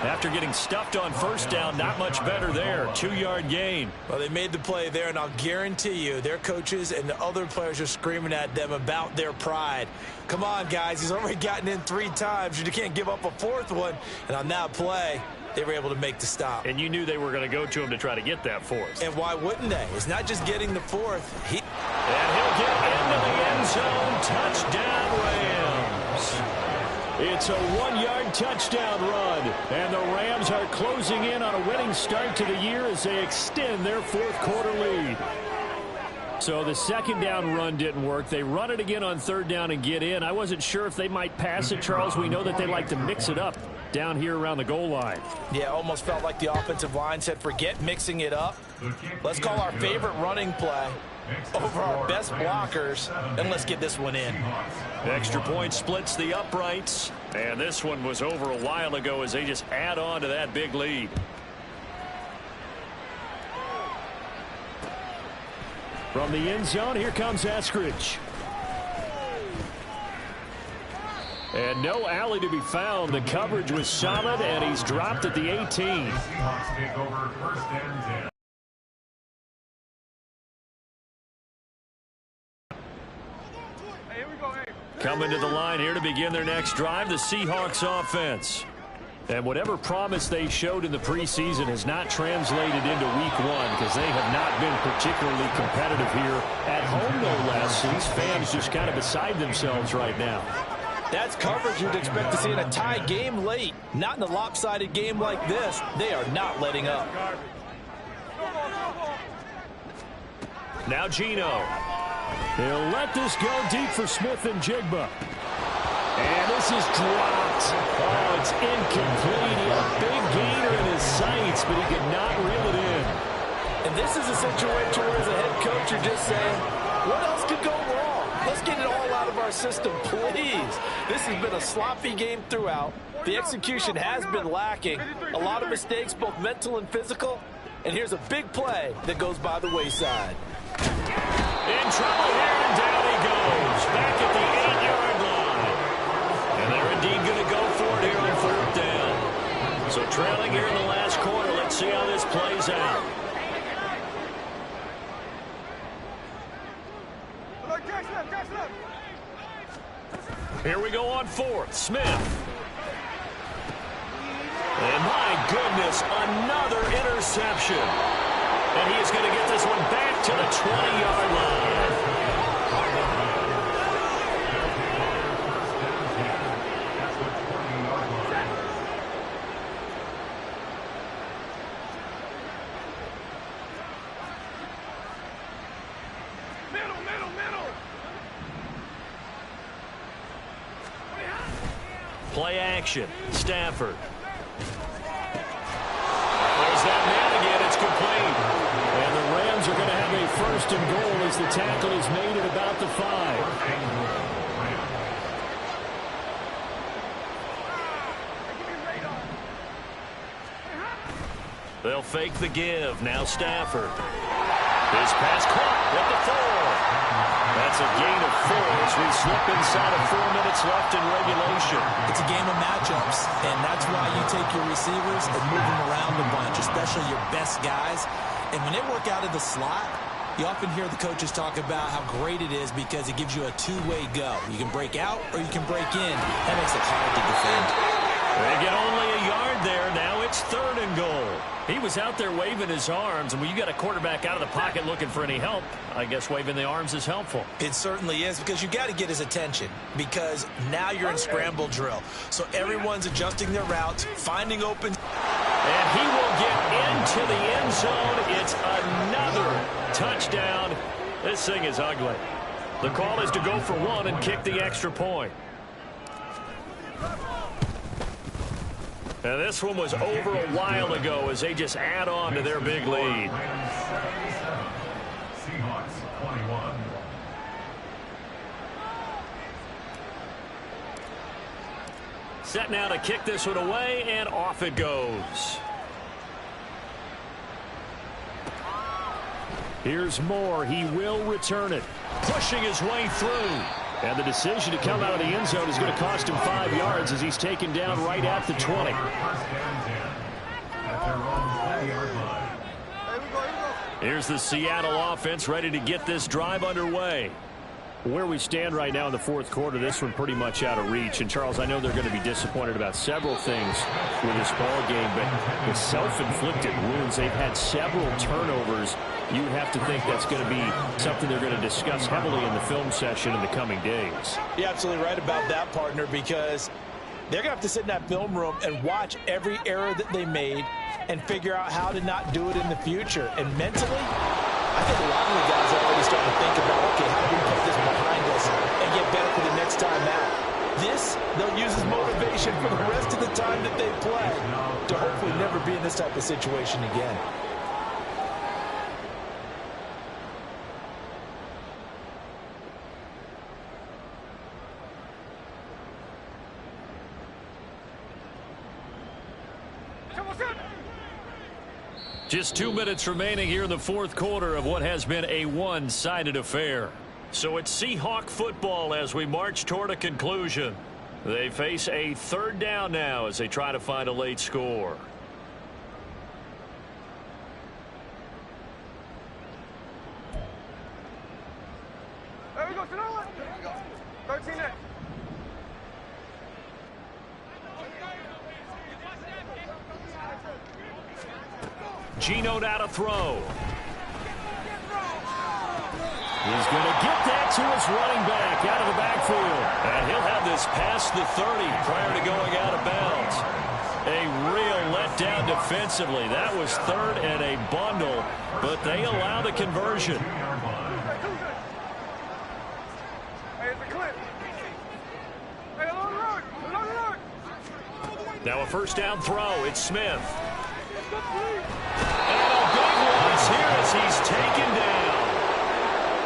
After getting stuffed on first down, not much better there. 2-yard gain. Well, they made the play there, and I'll guarantee you their coaches and the other players are screaming at them about their pride. Come on, guys. He's already gotten in 3 times. You can't give up a 4th one. And on that play, they were able to make the stop. And you knew they were going to go to him to try to get that 4th. And why wouldn't they? It's not just getting the 4th. And he'll get into the end zone. Touchdown, Rams. It's a 1-yard touchdown run. And the Rams are closing in on a winning start to the year as they extend their 4th quarter lead. So the 2nd down run didn't work. They run it again on 3rd down and get in. I wasn't sure if they might pass it, Charles. We know that they like to mix it up down here around the goal line. Yeah, almost felt like the offensive line said, forget mixing it up. Let's call our favorite running play over our best blockers, and let's get this one in. Extra point splits the uprights, and this one was over a while ago as they just add on to that big lead. From the end zone, here comes Eskridge. And no alley to be found. The coverage was solid, and he's dropped at the 18. Seahawks take over 1st and 10. Hey, here we go, hey. Coming to the line here to begin their next drive, the Seahawks offense. And whatever promise they showed in the preseason has not translated into week one because they have not been particularly competitive here at home, no less. These fans just kind of beside themselves right now. That's coverage you'd expect to see in a tie game late. Not in a lopsided game like this. They are not letting up. Now Geno. He'll let this go deep for Smith and Jigba. And this is dropped. Oh, it's incomplete. He had a big gainer in his sights, but he could not reel it in. And this is a situation where as a head coach you're just saying, what else could go wrong? Let's get it all out of our system, please. This has been a sloppy game throughout. The execution has been lacking. A lot of mistakes, both mental and physical. And here's a big play that goes by the wayside. In trouble here, and down he goes. Back at the 8-yard line. And they're indeed going to go for it here on 4th down. So trailing here in the last quarter. Let's see how this plays out. Here we go on 4th. Smith. And my goodness, another interception. And he is going to get this one back to the 20-yard line. Play action. Stafford. There's that man again. It's complete. And the Rams are going to have a 1st and goal as the tackle is made at about the 5. They'll fake the give. Now Stafford. His pass caught at the 4. That's a gain of 4 as we slip inside of 4 minutes left in regulation. It's a game of matchups, and that's why you take your receivers and move them around a bunch, especially your best guys. And when they work out of the slot, you often hear the coaches talk about how great it is because it gives you a two-way go. You can break out or you can break in. That makes it hard to defend. They get only a yard there. Now it's 3rd and goal. He was out there waving his arms, and when you got a quarterback out of the pocket looking for any help, I guess waving the arms is helpful. It certainly is because you got to get his attention because now you're in scramble drill. So everyone's adjusting their routes, finding open. And he will get into the end zone. It's another touchdown. This thing is ugly. The call is to go for 1 and kick the extra point. And this one was over a while ago as they just add on to their big lead. Seahawks 21. Set now to kick this one away, and off it goes. Here's Moore. He will return it. Pushing his way through. And the decision to come out of the end zone is going to cost him 5 yards as he's taken down right at the 20. Here's the Seattle offense ready to get this drive underway. Where we stand right now in the 4th quarter, this one pretty much out of reach. And, Charles, I know they're going to be disappointed about several things with this ball game, but the self-inflicted wounds, they've had several turnovers. You would have to think that's going to be something they're going to discuss heavily in the film session in the coming days. You're absolutely right about that, partner, because they're going to have to sit in that film room and watch every error that they made and figure out how to not do it in the future. And mentally, I think a lot of the guys are already starting to think about, okay, how do we put this behind us and get better for the next time out? This, they'll use as motivation for the rest of the time that they play to hopefully never be in this type of situation again. Just 2 minutes remaining here in the 4th quarter of what has been a one-sided affair. So it's Seahawk football as we march toward a conclusion. They face a 3rd down now as they try to find a late score. There we go. 13 next. Geno now to throw. He's going to get that to his running back out of the backfield. And he'll have this past the 30 prior to going out of bounds. A real letdown defensively. That was third and a bundle, but they allow the conversion. Now a first down throw. It's Smith. And a big loss here as he's taken down.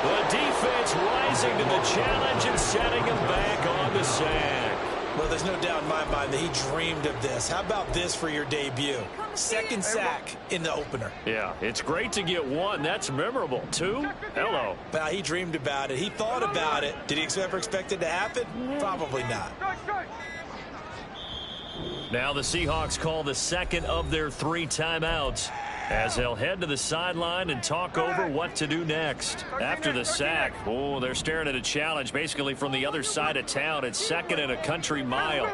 The defense rising to the challenge and setting him back on the sack. Well, there's no doubt in my mind that he dreamed of this. How about this for your debut? Second sack in the opener. Yeah, it's great to get one. That's memorable. Two? Hello. Well, he dreamed about it. He thought about it. Did he ever expect it to happen? Probably not. Now the Seahawks call the second of their 3 timeouts as they'll head to the sideline and talk over what to do next. After the sack, oh, they're staring at a challenge basically from the other side of town. It's second and a country mile.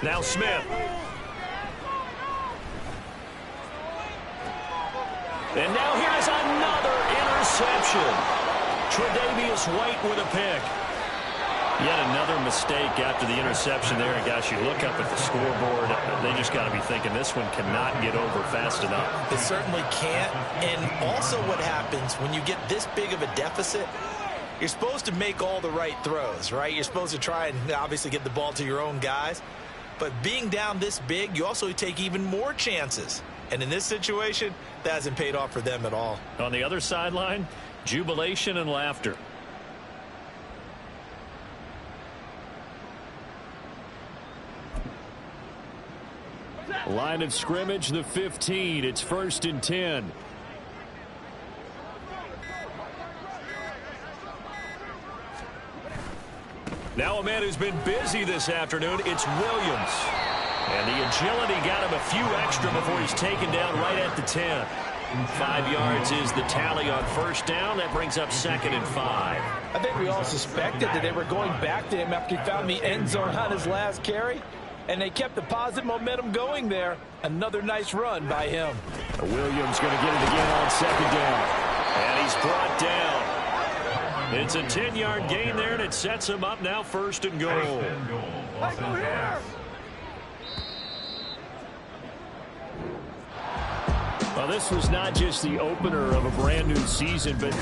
Now Smith. And now here's another interception. Tre'Davious White with a pick. Yet another mistake after the interception there. And gosh, you look up at the scoreboard, they just got to be thinking this one cannot get over fast enough. It certainly can't. And also what happens when you get this big of a deficit, you're supposed to make all the right throws, right? You're supposed to try and obviously get the ball to your own guys. But being down this big, you also take even more chances. And in this situation, that hasn't paid off for them at all. On the other sideline, jubilation and laughter. Line of scrimmage, the 15. It's 1st and 10. Now a man who's been busy this afternoon, it's Williams. And the agility got him a few extra before he's taken down right at the 10. 5 yards is the tally on first down. That brings up 2nd and 5. I think we all suspected that they were going back to him after he found the end zone on his last carry. And they kept the positive momentum going there. Another nice run by him. Williams going to get it again on 2nd down. And he's brought down. It's a 10-yard gain there, and it sets him up now 1st and goal. Well, this was not just the opener of a brand new season, but